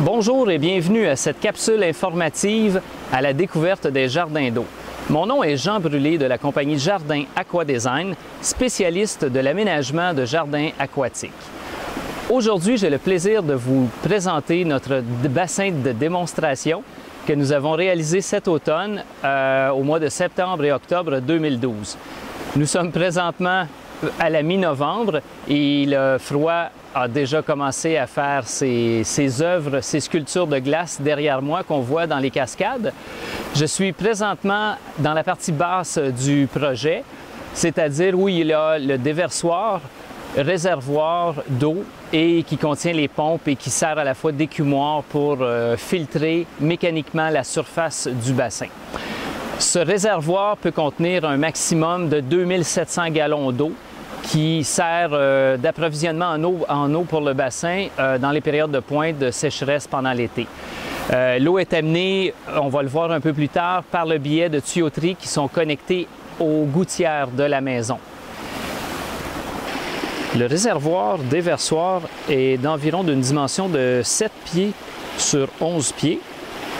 Bonjour et bienvenue à cette capsule informative à la découverte des jardins d'eau. Mon nom est Jean Brûlé de la compagnie Jardin Aquadesign, spécialiste de l'aménagement de jardins aquatiques. Aujourd'hui, j'ai le plaisir de vous présenter notre bassin de démonstration que nous avons réalisé cet automne au mois de septembre et octobre 2012. Nous sommes présentement à la mi-novembre et le froid a déjà commencé à faire ses œuvres, ses sculptures de glace derrière moi qu'on voit dans les cascades. Je suis présentement dans la partie basse du projet, c'est-à-dire où il y a le déversoir, réservoir d'eau et qui contient les pompes et qui sert à la fois d'écumoire pour filtrer mécaniquement la surface du bassin. Ce réservoir peut contenir un maximum de 2700 gallons d'eau qui sert d'approvisionnement en eau pour le bassin dans les périodes de pointe de sécheresse pendant l'été. L'eau est amenée, on va le voir un peu plus tard, par le biais de tuyauteries qui sont connectées aux gouttières de la maison. Le réservoir déversoir est d'environ d'une dimension de 7 pieds sur 11 pieds,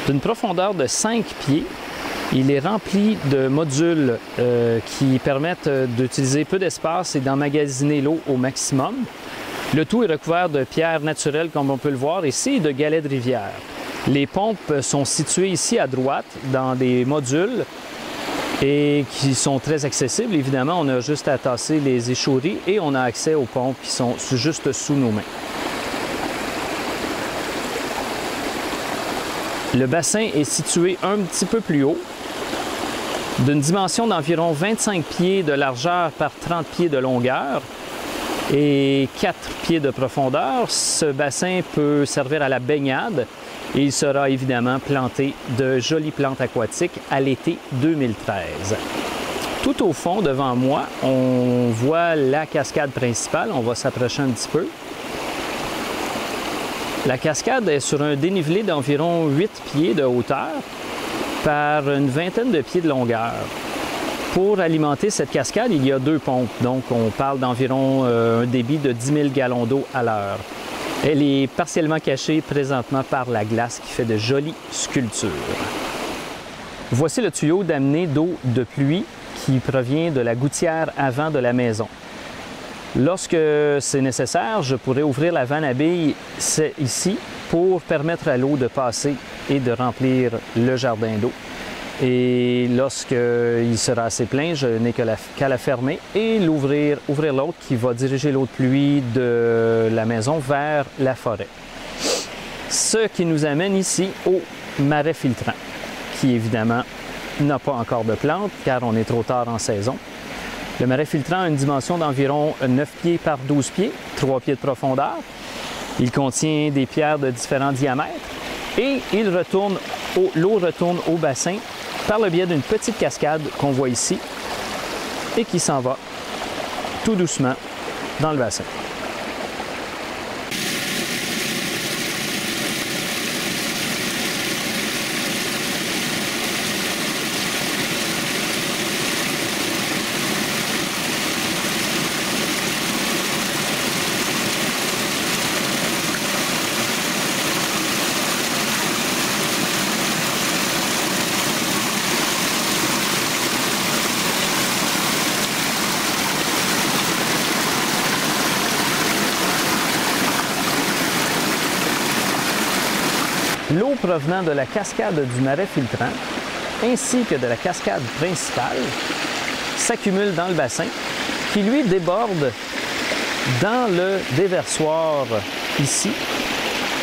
d'une profondeur de 5 pieds. Il est rempli de modules qui permettent d'utiliser peu d'espace et d'emmagasiner l'eau au maximum. Le tout est recouvert de pierres naturelles, comme on peut le voir ici, et de galets de rivière. Les pompes sont situées ici à droite dans des modules et qui sont très accessibles. Évidemment, on a juste à tasser les échoueries et on a accès aux pompes qui sont juste sous nos mains. Le bassin est situé un petit peu plus haut, d'une dimension d'environ 25 pieds de largeur par 30 pieds de longueur et 4 pieds de profondeur. Ce bassin peut servir à la baignade et il sera évidemment planté de jolies plantes aquatiques à l'été 2013. Tout au fond, devant moi, on voit la cascade principale. On va s'approcher un petit peu. La cascade est sur un dénivelé d'environ 8 pieds de hauteur par une vingtaine de pieds de longueur. Pour alimenter cette cascade, il y a 2 pompes, donc on parle d'environ un débit de 10 000 gallons d'eau à l'heure. Elle est partiellement cachée présentement par la glace qui fait de jolies sculptures. Voici le tuyau d'amener d'eau de pluie qui provient de la gouttière avant de la maison. Lorsque c'est nécessaire, je pourrais ouvrir la vanne à billes ici pour permettre à l'eau de passer et de remplir le jardin d'eau. Et lorsqu'il sera assez plein, je n'ai qu'à la fermer et ouvrir l'autre qui va diriger l'eau de pluie de la maison vers la forêt. Ce qui nous amène ici au marais filtrant, qui évidemment n'a pas encore de plantes car on est trop tard en saison. Le marais filtrant a une dimension d'environ 9 pieds par 12 pieds, 3 pieds de profondeur. Il contient des pierres de différents diamètres et l'eau retourne au bassin par le biais d'une petite cascade qu'on voit ici et qui s'en va tout doucement dans le bassin. L'eau provenant de la cascade du marais filtrant ainsi que de la cascade principale s'accumule dans le bassin qui lui déborde dans le déversoir ici,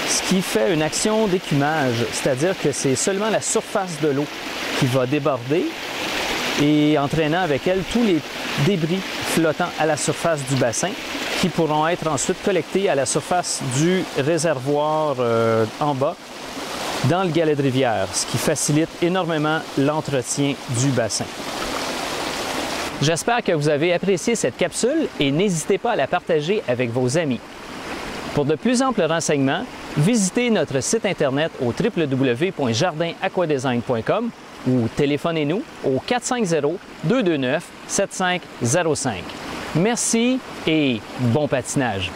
ce qui fait une action d'écumage, c'est-à-dire que c'est seulement la surface de l'eau qui va déborder et entraînant avec elle tous les débris flottant à la surface du bassin qui pourront être ensuite collectés à la surface du réservoir en bas dans le galet de rivière, ce qui facilite énormément l'entretien du bassin. J'espère que vous avez apprécié cette capsule et n'hésitez pas à la partager avec vos amis. Pour de plus amples renseignements, visitez notre site internet au www.jardinaquadesign.com ou téléphonez-nous au 450-229-7505. Merci et bon patinage!